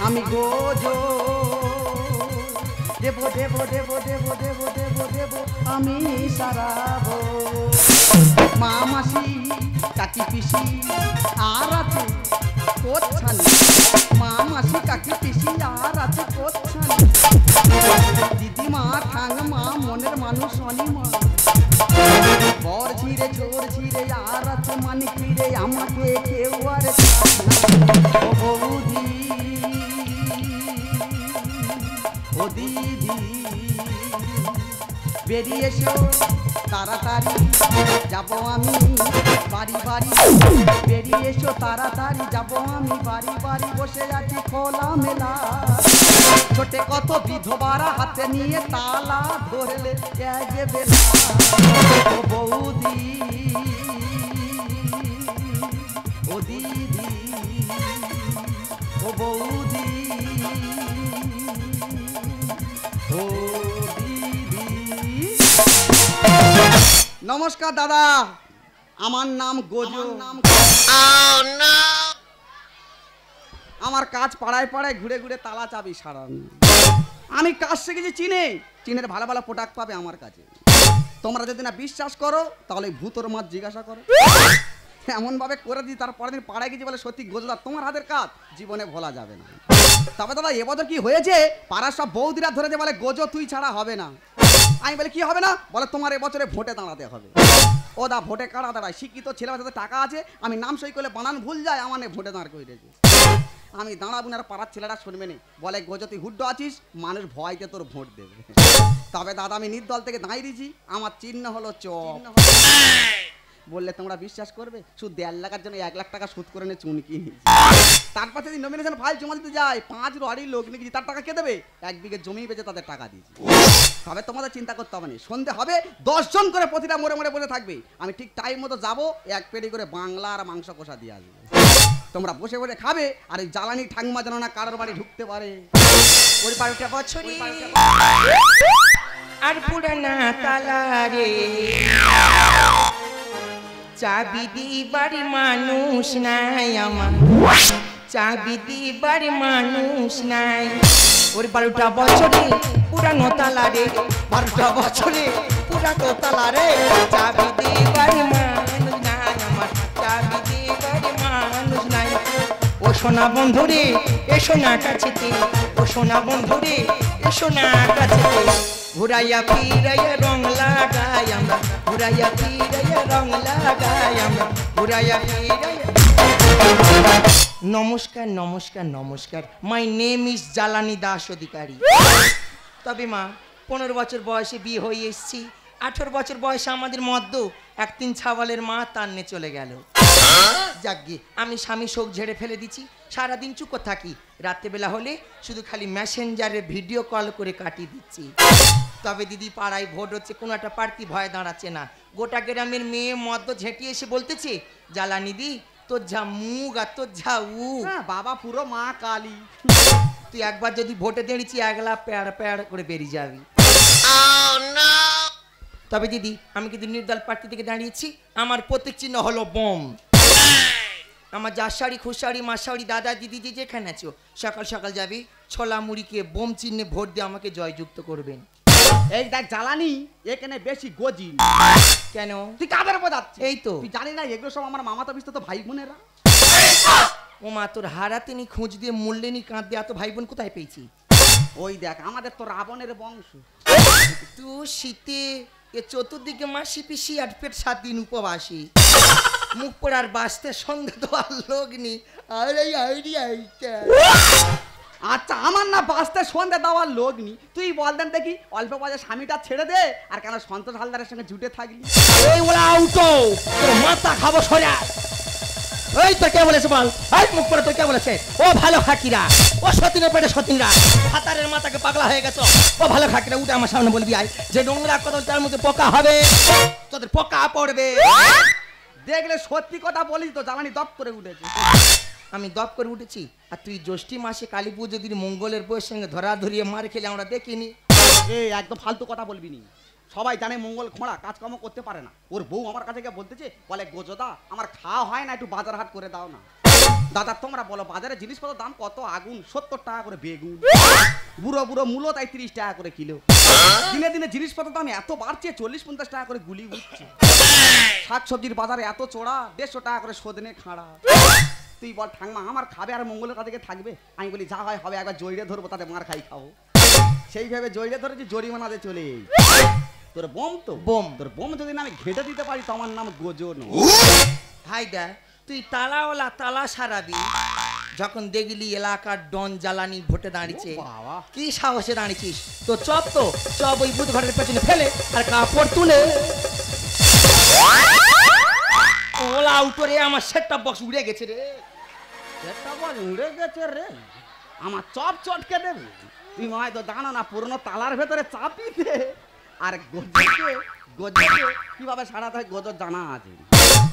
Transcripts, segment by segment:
আমি গোজো দেব দেব দেব দেব দেব দেব দেব আমি সারাবো। মা মাসি কাকি পিসি আর আছে কোচ্ছানি, মা মাসি কাকি পিসি আর আছে কোচ্ছানি, দিদিমা ঠাংমা মনের মানুষ অনিমা, বর ছিঁড়ে চোর ছিঁড়ে আর আছে মানে ফিরে আমাকে কেউ আর ও বৌদি ও দিদি বেরিয়ে এসো তাড়াতাড়ি যাবো আমি বাড়ি বাড়ি, বেরিয়ে এসো তাড়াতাড়ি যাবো আমি বাড়ি বাড়ি, বসে আছি খোলা মেলা ছোটে কত বিধবারা হাতে নিয়ে তালা ধরলে বেলা ও বৌদি ও দিদি ও বৌদি ও দিদি। নমস্কার দাদা, আমার নাম গোজো। আমার কাজ পাড়ায় পাড়ায় ঘুরে ঘুরে তালা চাবি সারানো। আমি কাজ শিখেছি চীনে, চীনের ভালো ভালো প্রোডাক্ট পাবে আমার কাছে। তোমরা যদি না বিশ্বাস করো তাহলে ভূতর মাছ জিজ্ঞাসা করো, এমন ভাবে করে দিই তারপরের দিন পাড়ায় গেছি বলে সত্যি গোজোদা তোমার হাতের কাজ জীবনে ভোলা যাবে না। তবে দাদা এবছর কি হয়েছে, পাড়ার সব বৌদিরা ধরেছে বলে গোজো তুই ছাড়া হবে না। আমি বলি কি হবে না, বলে তোমার এবছরে ভোটে দাঁড়াতে হবে। ও দা ভোটে কারা দাঁড়ায়, শিক্ষিত ছেলে যাতে টাকা আছে, আমি নাম সই করলে বানান ভুল যায়, আমার ভোটে দাঁড় করে দিয়েছে। আমি দাঁড়াবো না, পাড়ার ছেলেরা শুনবে না, বলে গোজো তুই হুড্ডো আছিস, মানুষ ভয়তে তোর ভোট দেবে। তবে দাদা আমি নির্দল থেকে দাঁড়িয়ে দিয়েছি, আমার চিহ্ন হলো চপ। বললে তোমরা বিশ্বাস করবে, শুধু 1.5 লাখের জন্য 1 লাখ টাকা সুদ করে নিয়ে চুনকি নিয়েছি। তারপর যদি নমিনেশন ফাইল জমা দিতে যায় 5 লরির লোক নিয়েছি, তার টাকা কে দেবে? 1 বিঘে জমি বেচে তাদের টাকা দিয়েছি। তবে তোমাদের চিন্তা করতে হবে না, সন্ধে হবে 10 জন করে প্রতিটা মোড়ে মোড়ে বসে থাকবে, আমি ঠিক টাইম মতো যাবো, 1 পেটি করে বাংলা আর মাংস কষা দিয়ে আসবো। তোমরা বসে বসে খাবে, আর এই জ্বালানি ঠাংমা যেন না কারোর বাড়ি ঢুকতে পারে। ওই 12টা বছরই আর পুরানা তালা রে, চাবি দিবার মানুষ নাই আমার, চাবি দিবার মানুষ নাই। ওর 12টা বছরে পুরানো তালা রে, 12টা বছরে পুরানো তালা রে, চাবি দিবার মানুষ নাই আমার, চাবি দিবার মানুষ নাই। ও সোনা বন্ধুরে এসো না কাছেতে, ও সোনা বন্ধুরে এসো না কাছেতে, ঘুরাইয়া ফিরাইয়া রং লাগাই আমরা, ঘুরাইয়া ফিরাইয়া রং লাগাই আমরা, ঘুরাইয়া ফিরাইয়া। নমস্কার নমস্কার নমস্কার, মাই নেম ইজ জ্বালানি দাস অধিকারী। তবে মা 15 বছর বয়সে বিয়ে হয়ে এসেছি, 18 বছর বয়সে আমাদের মদ্য 1-3 ছাওয়ালের মা তান্নে চলে গেল। যাকগে আমি স্বামী শোক ঝেড়ে ফেলে দিচ্ছি, সারাদিন চুপ থাকি, রাত্রেবেলা হলে শুধু খালি মেসেঞ্জারে ভিডিও কল করে কাটিয়ে দিচ্ছি। তবে দিদি পাড়ায় ভোট হচ্ছে, কোনো একটা প্রার্থী ভয়ে দাঁড়াচ্ছে না, গোটা গ্রামের মেয়ে মদ্য ঝেঁটিয়ে এসে বলতেছে, জ্বালানি দি তোর যা মুখ আর তোর যা উ, বাবা পুরো মা কালী, তুই একবার যদি ভোটে দাঁড়িয়েছি 1 লাখ প্যাড় প্যাড় করে বেরিয়ে যাবি। তবে দিদি আমি কিন্তু নির্দল প্রার্থী থেকে দাঁড়িয়েছি, আমার প্রতীক চিহ্ন হলো বোম। আমার জাশাড়ি খুশাড়ি মাশাড়ি দাদা দিদি যে যেখানে আছো, সকাল সকাল যাবি ছোলা মুড়িকে বোম চিহ্নে ভোট দিয়ে আমাকে জয়যুক্ত করবেন। এই দেখ জ্বালানি এখানে বেশি গজি। কেন তুই কাদের উপর যাচ্ছিস? এই তো তুই জানি না এগুলো সব আমার মামাতো পিসতো ভাই বোনেরা। ও মা তোর হারাতে নি খোঁজ দিয়ে মূল্যে নি কাঁদ দিয়ে এত ভাই বোন কোথায় পেয়েছি? ওই দেখ আমাদের তো রাবণের বংশ। তুই শীতে এ চতুর্দিকে মাসি পিসি 8 পেট 7 দিন উপবাসী, মুখ পড়ার বাঁচতে সন্ধ্যে তো আর লোক নি। আচ্ছা আমার না বাঁচতে সন্ধ্যে দেওয়ার লোক নি, তুই বল দেন দেখি অল্প বয়সে স্বামীটা ছেড়ে দে, আর কেন সন্তোষ হালদারের সঙ্গে জুটে থাকলি? এই ওলা আউটো তোর মাথা খাবো সরা। এই তো কে বলেছে বল, এই মুখ পড়ে তো কে বলেছে? ও ভালো খাকিরা, ও সতীনের পেটে সতীনরা, হাতারের মাথাকে পাগলা হয়ে গেছো। ও ভালো খাকিরা উঠে আমার সামনে বলবি আয়, যে নোংরা কথা তার মধ্যে পোকা হবে, তোদের পোকা পড়বে। দেখলে সত্যি কথা বলিস তো, জ্বালানি দপ করে উঠেছে। আমি দপ করে উঠেছি, আর তুই জ্যৈষ্ঠী মাসে কালী পুজো দিন মঙ্গলের বউয়ের সঙ্গে ধরা ধরিয়ে মার খেলে আমরা দেখিনি। এই একদম ফালতু কথা বলবি নি, সবাই জানে মঙ্গল খোঁড়া কাজকর্ম করতে পারে না। ওর বউ আমার কাছে গিয়ে বলতেছে, বলে গোজোদা আমার খাওয়া হয় না, একটু বাজার হাট করে দাও না। দাদা তোমরা বলো বাজারে জিনিসপত্রের দাম কত? আগুন 70 টাকা করে বেগুন, বুড়ো বুড়ো মূলো তাই 30 টাকা করে কিলো। দিনে দিনে জিনিসপত্রের দাম এত বাড়ছে, 40-50 টাকা করে গুলি উঠছে। শাক সবজির বাজারে এত চড়া, 150 টাকা করে সজনে খাড়া। তুই বল ঠাংমা আমার খাবে আর মঙ্গলের কাছে থাকবে? আমি বলি যা হয় হবে, একবার জড়িয়ে ধরবো, তাতে মার খাই খাবো। সেইভাবে জড়িয়ে ধরেছি, জরিমানা দিয়ে চলে এই। তোর বোম তো বোম। তোর বোম যদি না আমি ঘেঁটে দিতে পারি তো আমার নাম গোজন। হাই দা, তুই তালাওয়ালা তালা সারাবি, যখন দেখলি এলাকার ডন জ্বালানি ভোটে দাঁড়িয়েছে, বাবা কি সাহসে দাঁড়িয়েছিস? তো চপ ওই বুধ ঘরের পেছনে ফেলে আর কাপড় তুলে ওলা উঠরে আমার সেটটা বক্স উড়ে গেছে রে। একটা বল উড়ে গেছে রে, আমার চপ চটকে দেবে। তুই মায় তো জানো না, পুরনো তালার ভেতরে চাপিতে আর গজকে কিভাবে সারাতে হয় গজর জানা আছে।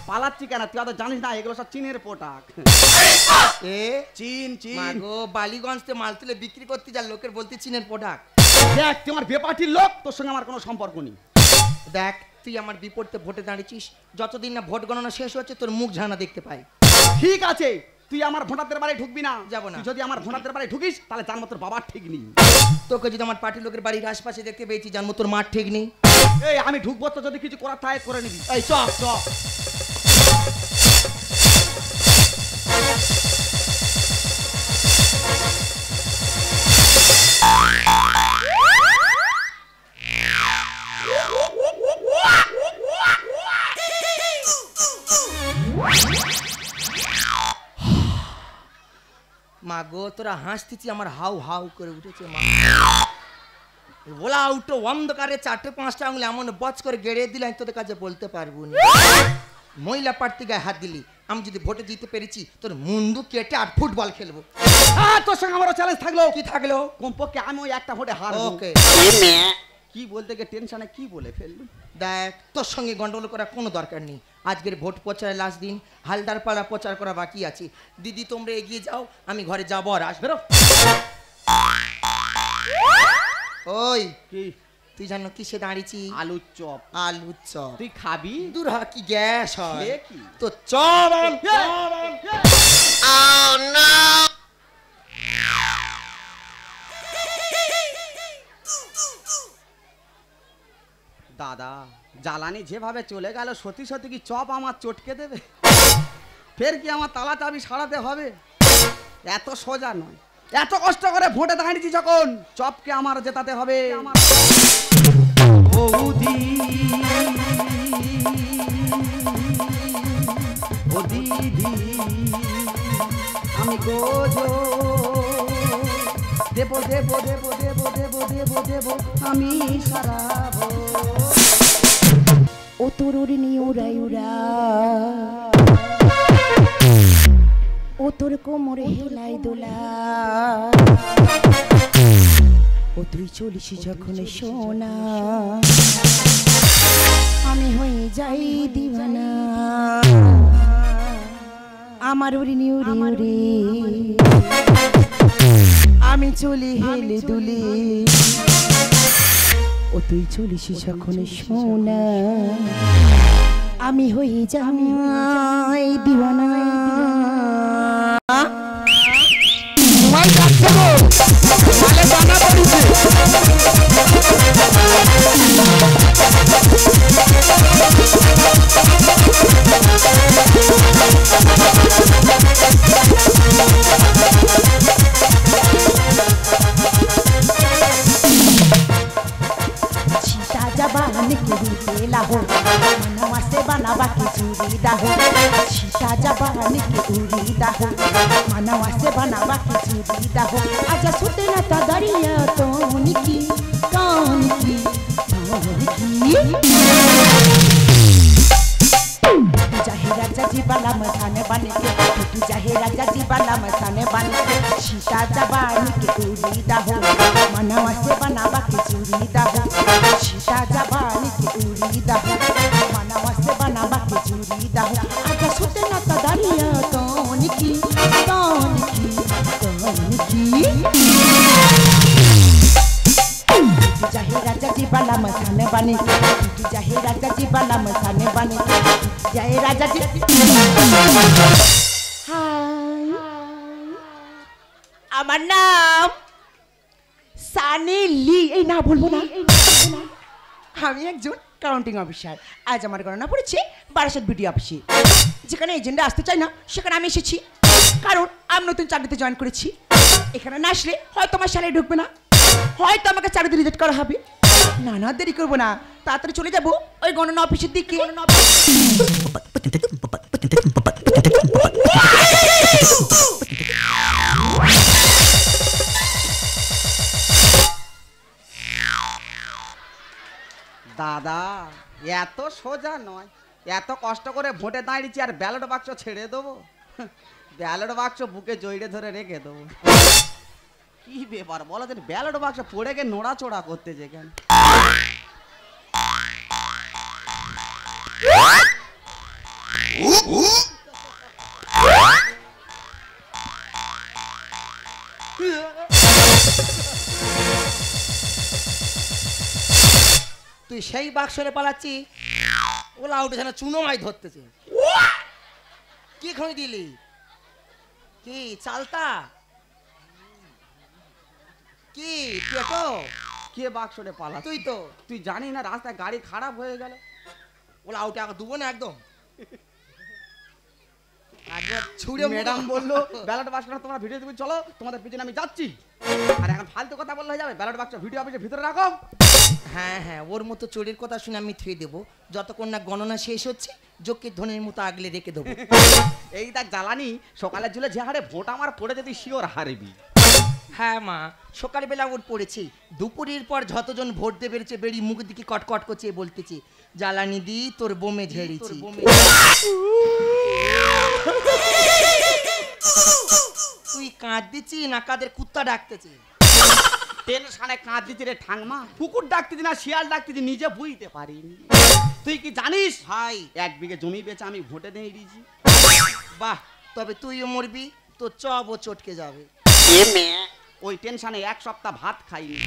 পালাচ্ছি কেন? তুই তো জানিস না এগুলো সব চীনের পোটাক। এ চীন চীন মাগো, বালিগঞ্জ থেকে মাল তুলে বিক্রি করতে যা, লোকের বলতে চীনের প্রোডাক্ট। দেখ তুই আমার বেপাটির লোক, তোর সঙ্গে আমার কোনো সম্পর্ক নেই। দেখ তুই আমার বিপরীতে ভোটে দাঁড়িয়েছিস, যতদিন না ভোট গণনা শেষ হচ্ছে তোর মুখ ঝানা দেখতে পাই। ঠিক আছে, তুই আমার ভোটারদের বাড়ি ঢুকবি না। যাবো না। তুই যদি আমার ভোটারদের বাড়ি ঢুকিস তাহলে জানবো তোর বাবার ঠিক নেই। তোকে যদি আমার পার্টির লোকের বাড়ির আশপাশে দেখতে পেয়েছি, জানবো তোর মাঠ ঠিক নেই। এই আমি ঢুকবো তো, যদি কিছু করার থাকে করে নিবি। এই চপ চপ মা গো, তোরা হাসতেছি, আমার হাউ হাউ করে উঠেছে মা। ওলা উঠো অন্ধকারে 4-5টা আঙুল এমন বচ করে গেড়ে দিলে আমি তোদের কাছে বলতে পারবো না। মহিলা প্রার্থী গায়ে হাত দিলি, আমি যদি ভোটে জিতে পেরেছি তোর মুন্ডু কেটে আর ফুটবল খেলবো। তোর সঙ্গে আমারও চ্যালেঞ্জ থাকলো। কি থাকলো? কমপক্ষে আমি ওই একটা ভোটে হারবো। ওকে। কি বলতে গিয়ে টেনশনে কি বলে ফেললু। দেখ তোর সঙ্গে গন্ডগোল করার কোনো দরকার নেই। আজকের ভোট প্রচারের লাস্ট দিন, হালদার পাড়া প্রচার করা বাকি আছে। দিদি তোমরা এগিয়ে যাও, আমি ঘরে যাবো আর আসবে। ওই কি তুই জানো কিসে দাঁড়িয়েছি? আলুর চপ। আলুর চপ তুই খাবি? দূর হ, কি গ্যাস হয় কি তো চপ। দাদা জ্বালানি যেভাবে চলে গেল, সত্যি সত্যি কি চপ আমার চটকে দেবে? ফের কি আমার তালা চাবি সারাতে হবে? এত সোজা নয়। এত কষ্ট করে ভোটে দাঁড়িয়েছি যখন, চপকে আমার জেতাতে হবে। বৌদি ও দিদি আমি গোজো দেব দেব দেব দেব দেব দেব দেব আমি সারাবো। ও তোর নিয়ে উড়াই উড়া, ও তোর কোমরে হেলাই দোলা, ও তুই চলিস যখন সোনা, আমি হয়ে যাই দিওয়ানা। আমার উড়ি নি উড়ি উড়ি আমি চলি হেলে দুলে, ও তুই চলিস যখন সোনা, আমি হয়ে যাই দিওয়ানা। जबान के रूपे लाहो मनवा से बनावा के चूड़ी दाहो, सीता जबान के उड़ी दाहो मनवा से बनावा के चूड़ी दाहो। आजा सुते ना ता दरिया तो निकी कौन की चाहे राजा जी बाला मसाने बने के, तू चाहे राजा जी बाला मसाने बने के, सीता जबान के उड़ी दाहो मनवा से बनावा के चूड़ी दाहो, सीता जबान के उड़ी दाहो मनवा से बनावा के चूड़ी दाहो। आजा सुते ना ता दरिया कौन की कौन की कौन की चाहे राजा जी बाला मसाने बने, तू चाहे राजा जी बाला मसाने बने, जय राजा जी। हाँ আমার নাম সানি লি। এই না বলবো না। আমি একজন কাউন্টিং অফিসার। আজ আমার গণনা পড়েছে বারাসাত বিডি অফিসে। যেখানে এজেন্টরা আসতে চায় না সেখানে আমি এসেছি, কারণ আমি নতুন চাকরিতে জয়েন করেছি। এখানে না আসলে হয়তো আমার স্যালারি ঢুকবে না, হয়তো আমাকে চাকরিতে রিজেক্ট করা হবে। না না, দেরি করবো না, তাড়াতাড়ি চলে যাবো ওই গণনা অফিসের দিকে। দাদা এত সোজা নয়, এত কষ্ট করে ভোটে দাঁড়িয়েছি আর ব্যালট বাক্স ছেড়ে দেবো? ব্যালট বাক্স বুকে জড়িয়ে ধরে রেখে দেবো। কি ব্যাপার বলো যে ব্যালট বাক্স পড়ে গিয়ে নোড়াচোড়া করতে যেখানে। তুই সেই বাক্সরে পালাচ্ছি, ওলা উঠেছে না, চুনো মাই ধরতেছে। কি খই দিলি? কি চালতা? কি পেটো? কে বাক্সরে পালা? তুই তো। তুই জানি না রাস্তায় গাড়ি খারাপ হয়ে গেল, ওলা উঠে আগে দুবো না একদম। ছুড়ে ম্যাডাম বললো ব্যালট বাক্সটা তোমরা ভিডিও দিবি, চলো তোমাদের পিছনে আমি যাচ্ছি। আর এখন ফালতু কথা বললে হয়ে যাবে? ব্যালট বাক্স ভিডিও অফিসের ভিতরে রাখো। হ্যাঁ হ্যাঁ, ওর মতো চোরের কথা শুনে আমি থুয়ে দেবো, যতক্ষণ না গণনা শেষ হচ্ছে যজ্ঞের ধনের মতো আগলে রেখে দেবো। এই দেখ জ্বালানি, সকালের জুলে যে হারে ভোট আমার পড়ে যদি শিওর হারবি। হ্যাঁ মা, সকালবেলা ওর পড়েছি, দুপুরের পর যতজন ভোট দিয়ে বেড়েছে বেরিয়ে মুখের দিকে কটকট করছে বলতেছে, জ্বালানি দি তোর বোমে ঝেড়েছি। তুই কাঁদতেছি না কাদের কুত্তা ডাকতেছি? টেনশনে কাঁদতেছি রে ঠাংমা, কুকুর ডাকতেছি না শিয়াল ডাকতেছি নিজে বুঝতে পারিনি। তুই কি জানিস ভাই, 1 বিঘে জমি বেচে আমি ভোটে দিয়ে দিয়েছি। বাহ, তবে তুইও মরবি, তো চব ও চটকে যাবে। ওই টেনশনে 1 সপ্তাহ ভাত খাইনি।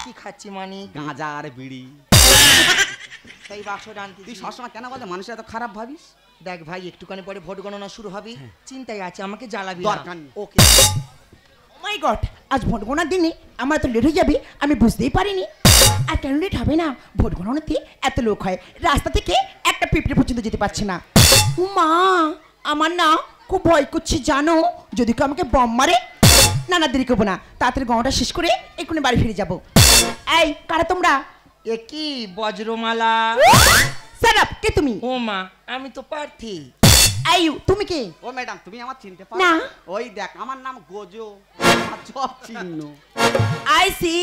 কি খাচ্ছি মানি? গাঁজা আর বিড়ি। সেই বাক্স ডানতে তুই সবসময় কেন বলতে মানুষের এত খারাপ ভাবিস? দেখ ভাই, একটুখানি পরে ভোট গণনা শুরু হবে, চিন্তায় আছে, আমাকে জ্বালাবি দরকার নেই। ওকে। মাই গড, আজ ভোট গণনার দিনে আমার তো লেট হয়ে যাবে, আমি বুঝতেই পারিনি। আর কেন লেট হবে না? ভোট গণনাতে এত লোক হয়, রাস্তা থেকে একটা পিঁপড়ে পর্যন্ত যেতে পারছে না। মা, আমার না খুব ভয় করছে জানো, যদি কেউ আমাকে বম মারে। না না, দেরি করবো না, তাড়াতাড়ি গণনাটা শেষ করে এক্ষুনি বাড়ি ফিরে যাবো। এই কারা তোমরা? এ কি বজ্রমালা? স্যার আপ, কে তুমি? ও মা, আমি তো প্রার্থী। এই তুমি কে? ও ম্যাডাম, তুমি আমার চিনতে পারো না। ওই দেখ আমার নাম গোজো, আমার সব চিহ্ন। আই সি,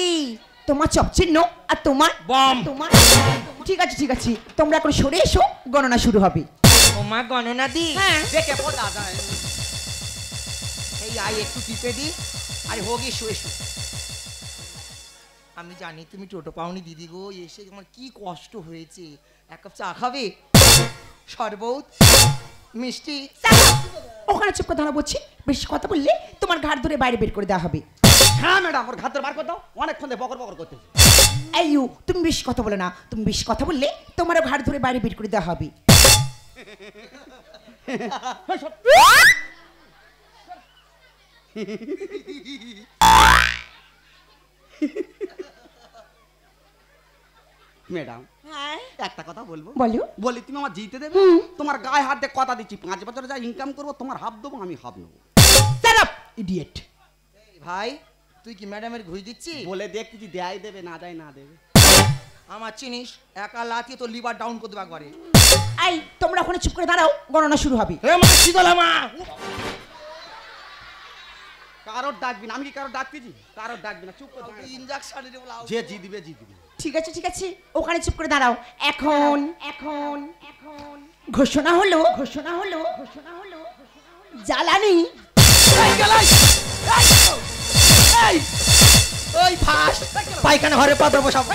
তোমার চপ চিহ্ন আর তোমার বম। তোমার ঠিক আছে ঠিক আছে, তোমরা এখন সরে এসো, গণনা শুরু হবে। ও মা, গণনা দি। হ্যাঁ। দেখে বোঝা যায়। এই আই একটু টিপে দি। আরে হোক, এসো এসো। আমি জানি তুমি টোটো পাওনি দিদি গো, এসে আমার কি কষ্ট হয়েছে। এক কাপ চা খাবে? শরবত, মিষ্টি? ওখানে চুপ করে দাঁড়া বলছি, বেশি কথা বললে তোমার ঘাট ধরে বাইরে বের করে দেওয়া হবে। হ্যাঁ ম্যাডাম, ওর ঘাত ধরে বার করে দাও, অনেকক্ষণ ধরে বকর বকর করতেছে। এই তুমি বেশি কথা বলে না, তুমি বেশি কথা বললে তোমারও ঘাট ধরে বাইরে বের করে দেওয়া হবে। ম্যাডাম হ্যাঁ একটা কথা বলবো? বলো। বলি তুমি আমার জিতে দেবে? তোমার গায়ে হাত দিয়ে কথা দিচ্ছি, 5 বছরে যা ইনকাম করবো তোমার হাফ দেবো, আমি হাফ নেবো। Shut up idiot. ভাই, তুই কি ম্যাডামের ঘুষ দিচ্ছি? বলে দেখতেছি দেয় দেবে, না দেয় না দেবে। আমার চিনিস, একা লাতিয়ে তো লিভার ডাউন করে দেবো একবারে। এই তোমরা ওখানে চুপ করে দাঁড়াও, গণনা শুরু হবে। কারোর ডাকবি না, আমি কি কারোর ডাকতেছি? কারোর ডাকবি না, চুপ করে দাঁড়া। ইনজেকশন যে জিতবে জিতবে। ঠিক আছে ঠিক আছে, ওখানে চুপ করে দাঁড়াও। এখন এখন এখন ঘোষণা হলো ঘোষণা হলো ঘোষণা হলো জ্বালানি। ওই ফাস্ট পায়খানা ঘরে পাতা বসাও।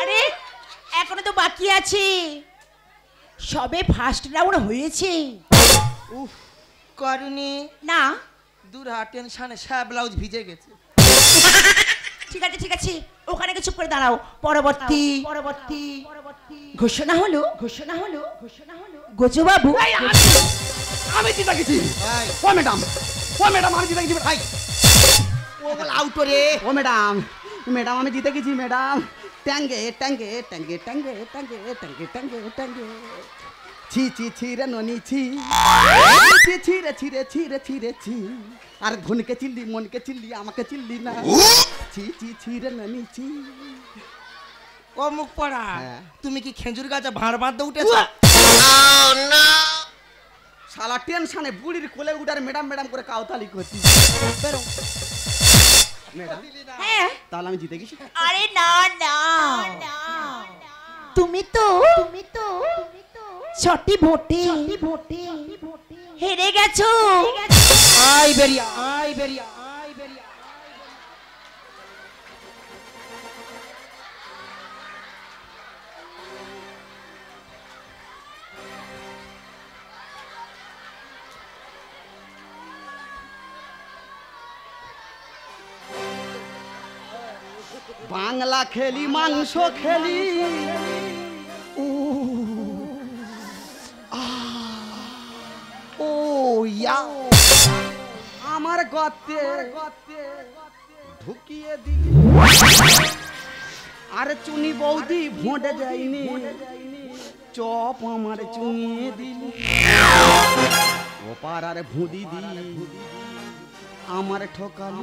আরে এখনো তো বাকি আছে, সবে ফার্স্ট রাউন্ড হয়েছে। উফ করুনি না দূর হাট টেনশনে সব ব্লাউজ ভিজে গেছে। ঠিক আছে ঠিক আছে, ওখানে চুপ করে দাঁড়াও। পরবর্তী ঘোষণা হলো গোজবাবু। আমি জিতে গেছি। ভাই ও ম্যাডাম আমি জিতে গেছি ভাই। ও বল আউট রে। ও ম্যাডাম আমি জিতে গেছি ম্যাডাম। ট্যাঙ্গে ছি রে ননি ছি ছি। আর ধনকে চিল্লি মনকে চিল্লি আমাকে চিল্লি না। ছি রে ননি ছি। ও মুখ পড়া, হ্যাঁ। তুমি কি খেজুর গাছে ভাঁড় বাঁধতে উঠেছো? শালা টেনশনে বুড়ির কোলে উঠার ম্যাডাম করে কাউতালি করছি। ম্যাডাম হ্যাঁ তাহলে আমি জিতে গেছি। আরে না না, তুমি তো ছটি ভোটে হেরে গেছো। আই বেরিয়া বাংলা খেলি মাংস খেলি ও ইয়া আমার গতে ঢুকিয়ে দিলি। আরে চুনি বৌদি ভোঁটে যায়নি, চপ আমার চুনিয়ে দিলি। ও পাড়ার ভুদি দিলি আমার ঠকাল।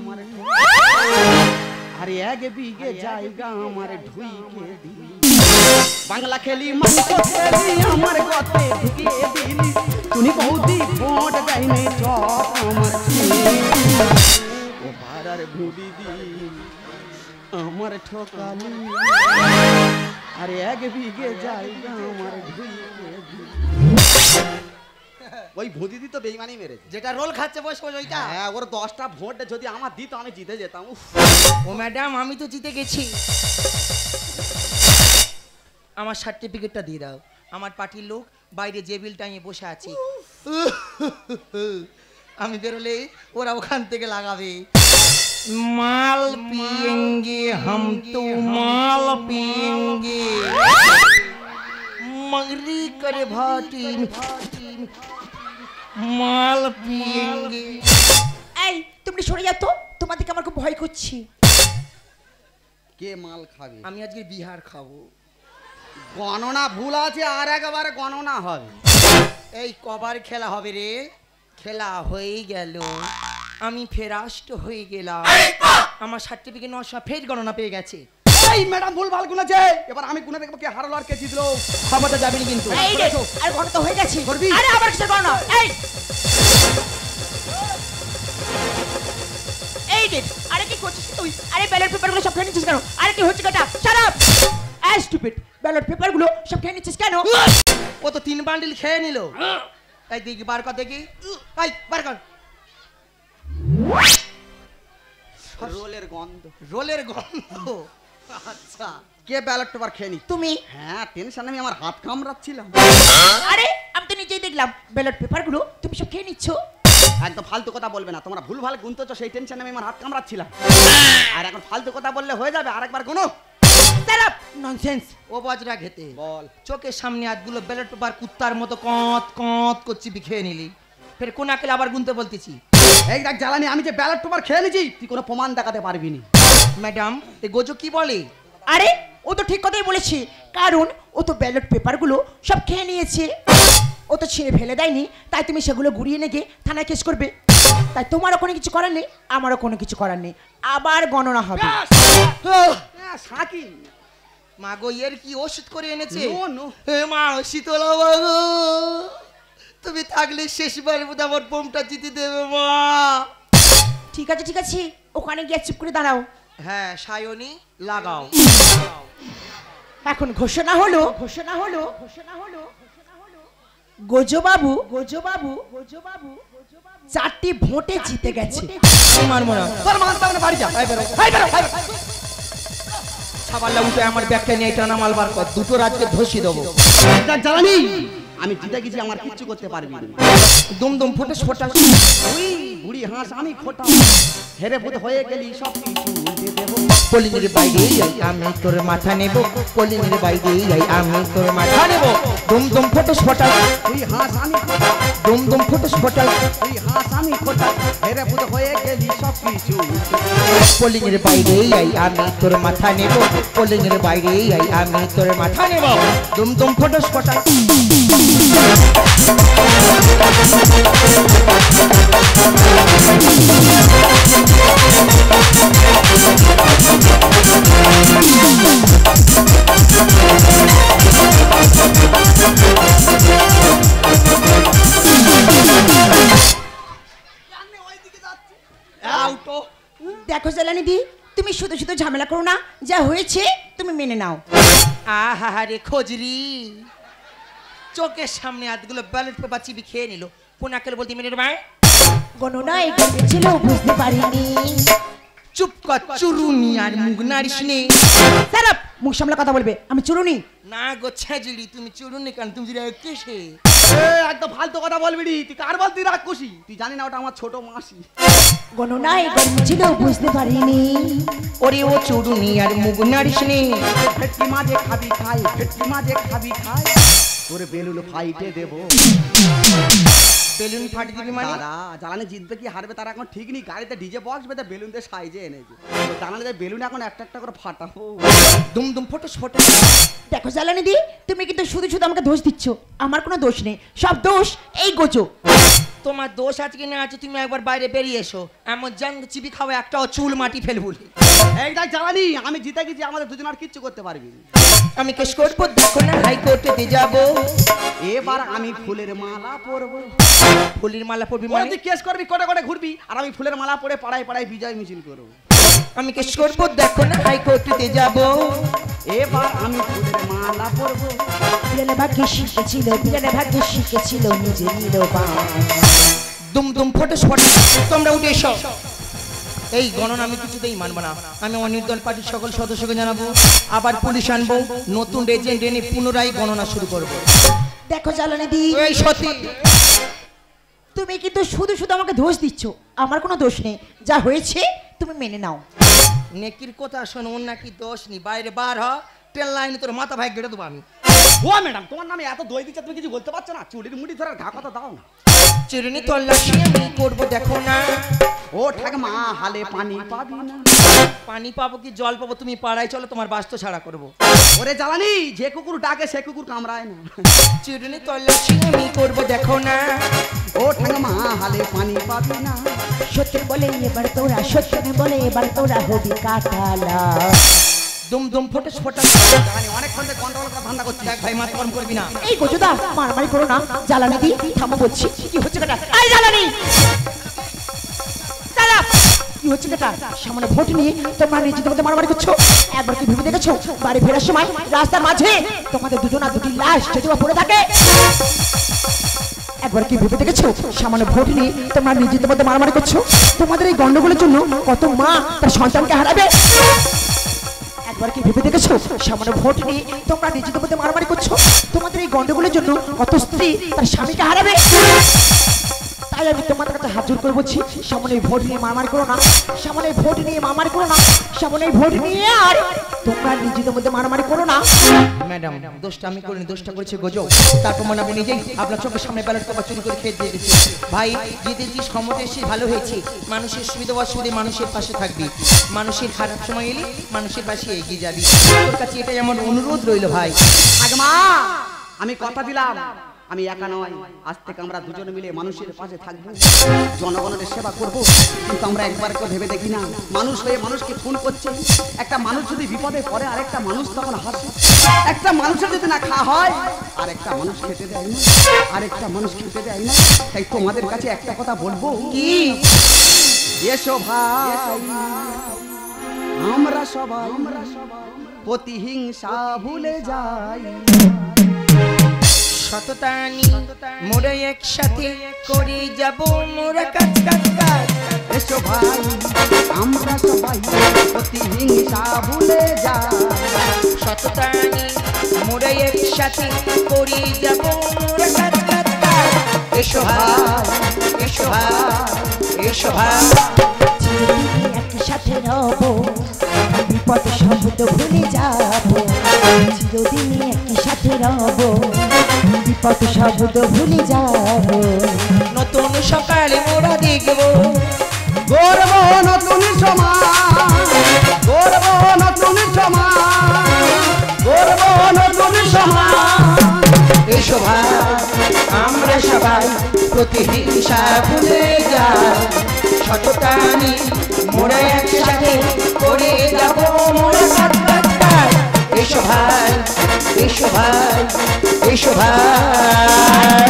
আরে এক বিঘে জায়গা আমার ঢুইকে দিলি। বাংলা খেলি মাংস খেলি আমার গতে ঢুকিয়ে দিলি। তুমি বৌদি ভোট যাইনি চপ আমার ও পাড়ার ভুদি দিলি আমার ঠকালি। আরে এক বিঘে জায়গা আমার ঢুইকে দিলি। ওই ভুদিদি তো বেইমানি মেরেছে। যেটা রোল খাচ্ছে বস ওইটা। হ্যাঁ ওর 10টা ভোট যদি আমার দিত আমি জিতে যেতাম। ও ম্যাডাম আমি তো জিতে গেছি, আমার সার্টিফিকেটটা দিয়ে দাও। আমার পার্টির লোক বাইরে যে বিল টাঙিয়ে বসে আছে, আমি বেরোলে ওরা ওখান থেকে লাগাবে। মাল পিয়েঙ্গে হাম তো মাল পিয়েঙ্গে মগরি করে ভাটি মাল পিয়েঙ্গে। এই তুমি সরে যাও তো, তোমাদেরকে আমার খুব ভয় করছি। কে মাল খাবে? আমি আজকে বিহার খাবো। গণনা ভুল আছে, আর একবারে গণনা হবে। এই কবার খেলা হবে রে? খেলা হয়ে গেল, আমি ফেরাস্ট হয়ে গেলাম। আমার সার্টিফিকেট নষ্ট ফের গণনা পেয়ে গেছে। এই ম্যাডাম ভুল ভাল গুনেছে, এবার আমি গুনে দেখবো কে হারলো আর কে জিতলো। ক্ষমতা যাবে না কিন্তু। এই রে, আরে গণনা তো হয়ে গেছে। করবি? আরে আবার কিসের গণনা? এই রে, আরে কি করছিস তুই? আরে ব্যালট পেপারগুলো সব খেয়ে নিচ্ছিস কেন? আরে কি হচ্ছে কথা? Shut up! এই স্টুপিড, ব্যালট পেপারগুলো সব খেয়ে নিচ্ছিস কেন? ও তো 3 বান্ডিল খেয়ে নিল। এই দেখি বার কর দেখি। এই বার কর। রোলের গন্ধ। রোলের গন্ধ। আচ্ছা কে ব্যালট পেপার খেয়ে নি? তুমি? হ্যাঁ টেনশনে আমি আমার হাত কামড়াচ্ছিলাম। আরে আমি তো নিজেই দেখলাম ব্যালট পেপারগুলো তুমি সব খেয়ে নিচ্ছ। একদম ফালতু কথা বলবে না, তোমরা ভুল ভাল গুনতেছো, সেই টেনশনে আমি আমার হাত কামড়াচ্ছিলাম। আর এখন ফালতু কথা বললে হয়ে যাবে, আরেকবার গুনো। তারাপ ননসেন্স। ও বজরা খেতে বল। চোখের সামনে আজগুলো ব্যালট পেপার কুত্তার মতো কঁত কঁত করছি খেয়ে নিলি, ফের কোন আকেলে আবার গুনতে বলতেছি। এই দেখ জ্বালানি, আমি যে ব্যালট পেপার খেয়ে নিয়েছি তুই কোনো প্রমাণ দেখাতে পারবি না। ম্যাডাম এই গোজো কি বলে? আরে ও তো ঠিক কথাই বলেছে, কারণ ও তো ব্যালট পেপারগুলো সব খেয়ে নিয়েছে। ও তো ছিঁড়ে ফেলে দেয়নি, তাই তুমি সেগুলো ঘুরিয়ে নিয়ে থানায় কেস করবে। তাই তোমারও কোনো কিছু করার নেই, আমারও কোনো কিছু করার নেই, আবার গণনা হবে। সাকি মা গো এর কি ওষুধ করে এনেছে? নো নো হে মা শীতলা বাবু, তুমি থাকলে শেষবার বোধ আমার বোমটা জিতে দেবে মা। ঠিক আছে ওখানে গিয়ে চুপ করে দাঁড়াও। হ্যাঁ সায়নী লাগাও। এখন ঘোষণা হলো গোজবাবু 4টি ভোটে জিতে গেছে। মারবো না, তোর মানতে হবে না, বাড়ি যা। সাবাল্লা উঠে আমার ব্যাগটা নিয়ে টানা মাল বার কর, দুটো রাতকে ধসি দেবো। দেখ জ্বালানি, আমি জিতে গেছি, আমার কিচ্ছু করতে পারবি না। দুম দুম ফোটাস ফোটাস ওই বুড়ি হাঁস আমি খোটা, হেরে ভূত হয়ে গেলি সব কিছু উল্টে দেবো। কলিনের বাইরে যাই আমি তোর মাথা নেব, কলিনের বাইরে যাই আমি তোর মাথা নেব। দুম দুম ফোটাস ফোটাস তুই হাঁস আমি খোটা, দুম দুম ফোটাস ফোটাস তুই হাঁস আমি খোটা, হেরে ভূত হয়ে গেলি সব কিছু। কলিনের বাইরে যাই আমি তোর মাথা নেব, কলিনের বাইরে যাই আমি তোর মাথা নেব। দুম দুম ফোটাস ফোটাস দেখো জ্বালানিদি, তুমি শুধু শুধু ঝামেলা করো না, যা হয়েছে তুমি মেনে নাও। আহা রে খোঁজরি, চোখের সামনে হাতগুলো ব্যালেট পেপার চিবি খেয়ে নিল। পুনাকেল বলতে মেনের ভাই গণনায় ছিল বুঝতে পারিনি। চুপ কর চুরুনি, আর মুখ নারিস নে। সারাপ মুখ সামলা কথা বলবে, আমি চুরুনি না গো ছাজড়ি, তুমি চুরুনি কারণ তুমি যদি কেসে একদম ফালতু কথা বলবি নি, তুই কার বলতি রাক্ষসী? তুই জানি না ওটা আমার ছোট মাসি। গণনায় ছিল বুঝতে পারিনি। ওরে ও চুরুনি আর মুখ নারিস নে। ভেটকি মাঝে খাবি খাই, ভেটকি মাঝে খাবি খাই, তোরে বেলুন ফাইটে দেবো। বেলুন ফাটি দিবি মানে? দাদা জ্বালানি জিতবে কি হারবে তার এখন ঠিক নেই, গাড়িতে ডিজে বক্স বেঁধে বেলুন দিয়ে সাইজে এনেছে, জ্বালানি বেলুন এখন একটা একটা করে ফাটাবো। দুম দুম ফোটাস ফোটাস। দেখো জ্বালানিদি, তুমি কিন্তু শুধু শুধু আমাকে দোষ দিচ্ছ। আমার কোনো দোষ নেই, সব দোষ এই গোজো। তোমার দোষ আজকে না আছে, তুমি একবার বাইরে বেরিয়ে এসো, এমন জান চিবি খাওয়া একটাও চুল মাটি ফেলবো। এইটাই জ্বালানি, আমি জিতে গেছি, আমাদের দুজন আর কিচ্ছু করতে পারবি না। আমি কেস করবো, দেখো না হাইকোর্টে যাবো। এবার আমি ফুলের মালা পরবো। ফুলের মালা পরবি ওরা মানে? তুই কেস করবি, কোটে কোটে ঘুরবি, আর আমি ফুলের মালা পরে পাড়ায় পাড়ায় বিজয় মিছিল করবো। আমি কেস করবো, দেখো না হাইকোর্টে যাবো। এবার আমি ফুলের মালা পরবো। বিড়ালে ভাগ্যে শিখেছিল, বিড়ালে ভাগ্যে শিখেছিল, নিজে নিল বাস। দুম দুম ফোটাস ফোটাস। তোমরা উঠে এসো। এই গণনা আমি কিছুতেই মানবো না। আমি আমার নির্দল পার্টির সকল সদস্যকে জানাবো, আবার পুলিশ আনবো, নতুন রেজেন্ট এনে পুনরায় গণনা শুরু করবো। দেখো জ্বালানিদি, এই সত্যি তুমি কিন্তু শুধু শুধু আমাকে দোষ দিচ্ছ। আমার কোনো দোষ নেই, যা হয়েছে তুমি মেনে নাও। নেকির কথা শোনো, ওর নাকি দোষ নেই। বাইরে বার হ, ট্রেন লাইনে তোর মাথা ভাই গেড়ে দেবো আমি। ও ম্যাডাম, তোমার নামে এত দই দিচ্ছে, তুমি কিছু বলতে পারছো না? চুড়ির মুড়ি ধরার ঘা কথা দাও না। চিরুনি তল্লাশি আমি করবো, দেখো না। ও ঠাকমা, হালে পানি পাবি না। পানি পাবো কি জল পাবো? তুমি পাড়ায় চলো, তোমার বাস্ত ছাড়া করবো। ওরে জ্বালানি, যে কুকুর ডাকে সে কুকুর কামড়ায় না। চিরুনি তল্লাশি আমি করবো, দেখো না। ও ঠাকমা, হালে পানি পাবি না। সত্যি বলে এবার তোরা, সত্যি বলে এবার তোরা হবি কাটালা। দুম দুম ফোটাস ফোটাস। জ্বালানি অনেকক্ষণ থেকে গন্ডগোল করা ধান্দা করছিস। দেখ ভাই, মাথা গরম করবি না। এই গোজোদা, মারামারি করো না। জ্বালানিদি থামো বলছি। কি হচ্ছে কেটা? এই জ্বালানি, চালাপ। কি হচ্ছে কেটা? সামনে ভোট নিয়ে তোমরা নিজেদের মধ্যে মারামারি করছো। একবার কি ভেবে দেখেছো বাড়ি ফেরার সময় রাস্তার মাঝে তোমাদের দুজন আর দুটি লাশ যদি বা পড়ে থাকে? একবার কি ভেবে দেখেছো সামান্য ভোট নিয়ে তোমরা নিজেদের মধ্যে মারামারি করছো? তোমাদের এই গন্ডগোলের জন্য কত মা তার সন্তানকে হারাবে। একবার কি ভেবে দেখেছো সামান্য ভোট নিয়ে তোমরা নিজেদের মধ্যে মারামারি করছো? তোমাদের এই গন্ডগোলের জন্য কত স্ত্রী তার স্বামীকে হারাবে। তাই আমি তোমাদের কাছে হাত জোর করে বলছি, সামনে ভোট নিয়ে মারামারি করো না, সামনে ভোট নিয়ে মারামারি করো না, সামনে ভোট নিয়ে আর তোমরা নিজেদের মধ্যে মারামারি করো না। ম্যাডাম, দোষটা আমি করিনি, দোষটা করেছে গোজো। তার প্রমাণ আমি নিজেই আপনার চোখের সামনে ব্যালট পেপার চুরি করে খেয়ে দিয়ে দিচ্ছি। ভাই, জিতেছিস, ক্ষমতা এসে ভালো হয়েছে। মানুষের সুবিধা অসুবিধে মানুষের পাশে থাকবি, মানুষের খারাপ সময় এলে মানুষের পাশে এগিয়ে যাবি। তোর কাছে এটাই আমার অনুরোধ রইল ভাই। ঠাকমা, আমি কথা দিলাম, আমি একা নয়, আজ থেকে আমরা দুজনে মিলে মানুষের পাশে থাকবো, জনগণের সেবা করব। কিন্তু আমরা একবার কেউ ভেবে দেখি না, মানুষ হয়ে মানুষকে খুন করছে। একটা মানুষ যদি বিপদে পড়ে আরেকটা মানুষ তখন হাসে। একটা মানুষের যদি না খাওয়া হয় আরেকটা মানুষ খেতে দেয় না, আরেকটা মানুষ খেতে দেয় না। তাই তোমাদের কাছে একটা কথা বলবো, কি? এসো ভাই, আমরা সবাই প্রতিহিংসা ভুলে যাই। সততানি মোরা একসাথে করে যাব মোরা কাজ কাজ কাজ। এসো ভাই আমরা সবাই প্রতিহিংসা ভুলে যাই। শততানি মোরা একসাথে করি যাব মোরা কাজ কাজ কাজ। এসো ভাই এসো ভাই এসো ভাই। চিরদিন একসাথে রব বিপদ শব্দ ভুলে যাব। চিরদিন একসাথে রব বিপদ শব্দ ভুলে যাব। নতুন সকালে মোরা দেখব গর্ব নতুন সমাজ, গর্ব নতুন সমাজ, গর্ব নতুন সমাজ। এসো ভাই আমরা সবাই প্রতিহিংসা ভুলে যাই। শততানি মোরা একসাথে করে যাব মোরা কাজ কাজ কাজ। এসো ভাই এসো ভাই এসো ভাই।